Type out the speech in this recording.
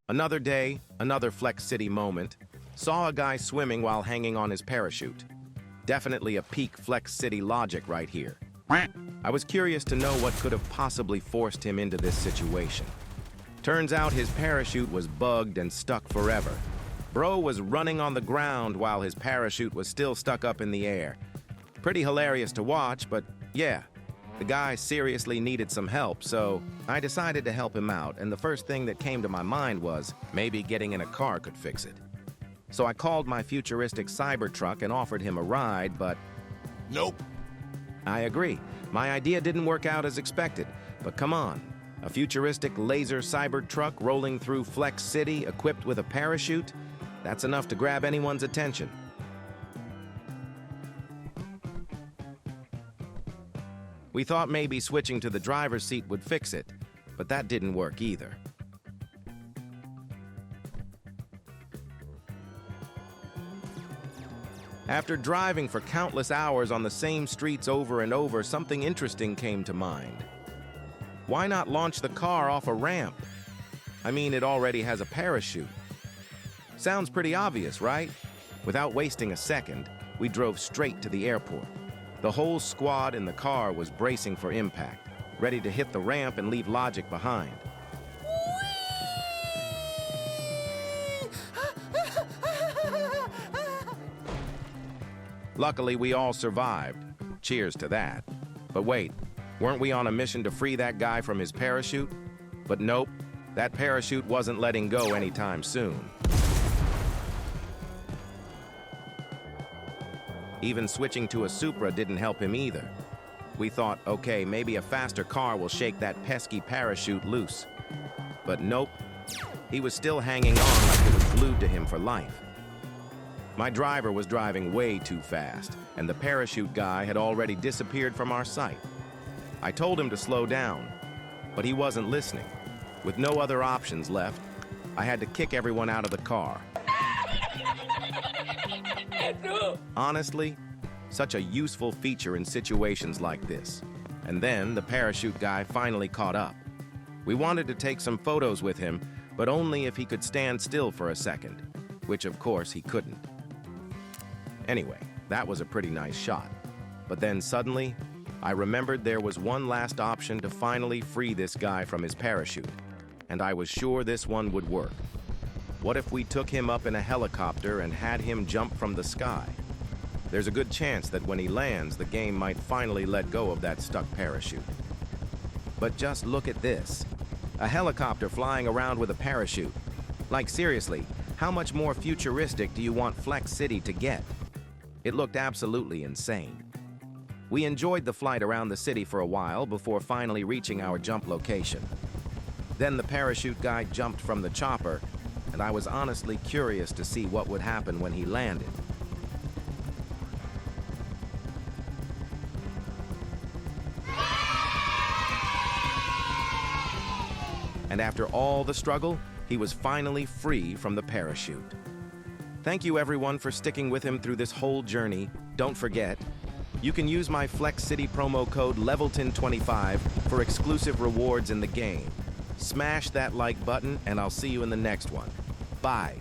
Another day, another Flex City moment. Saw a guy swimming while hanging on his parachute. Definitely a peak Flex City logic right here. I was curious to know what could have possibly forced him into this situation. Turns out his parachute was bugged and stuck forever. Bro was running on the ground while his parachute was still stuck up in the air. Pretty hilarious to watch, but yeah, the guy seriously needed some help, so I decided to help him out, and the first thing that came to my mind was maybe getting in a car could fix it. So I called my futuristic Cybertruck and offered him a ride, but Nope. I agree. My idea didn't work out as expected, but come on. A futuristic laser Cybertruck rolling through Flex City equipped with a parachute? That's enough to grab anyone's attention. We thought maybe switching to the driver's seat would fix it, but that didn't work either. After driving for countless hours on the same streets over and over, something interesting came to mind. Why not launch the car off a ramp? I mean, it already has a parachute. Sounds pretty obvious, right? Without wasting a second, we drove straight to the airport. The whole squad in the car was bracing for impact, ready to hit the ramp and leave Logic behind. Luckily, we all survived. Cheers to that. But wait, weren't we on a mission to free that guy from his parachute? But nope, that parachute wasn't letting go anytime soon. Even switching to a Supra didn't help him either. We thought, okay, maybe a faster car will shake that pesky parachute loose. But nope, he was still hanging on like it was glued to him for life. My driver was driving way too fast, and the parachute guy had already disappeared from our sight. I told him to slow down, but he wasn't listening. With no other options left, I had to kick everyone out of the car. Honestly, such a useful feature in situations like this. And then the parachute guy finally caught up. We wanted to take some photos with him, but only if he could stand still for a second, which of course he couldn't. Anyway, that was a pretty nice shot. But then suddenly, I remembered there was one last option to finally free this guy from his parachute, and I was sure this one would work. What if we took him up in a helicopter and had him jump from the sky? There's a good chance that when he lands, the game might finally let go of that stuck parachute. But just look at this. A helicopter flying around with a parachute. Like seriously, how much more futuristic do you want Flex City to get? It looked absolutely insane. We enjoyed the flight around the city for a while before finally reaching our jump location. Then the parachute guy jumped from the chopper, and I was honestly curious to see what would happen when he landed. And after all the struggle, he was finally free from the parachute. Thank you everyone for sticking with him through this whole journey. Don't forget, you can use my Flex City promo code LEVELTON25 for exclusive rewards in the game. Smash that like button and I'll see you in the next one. Bye.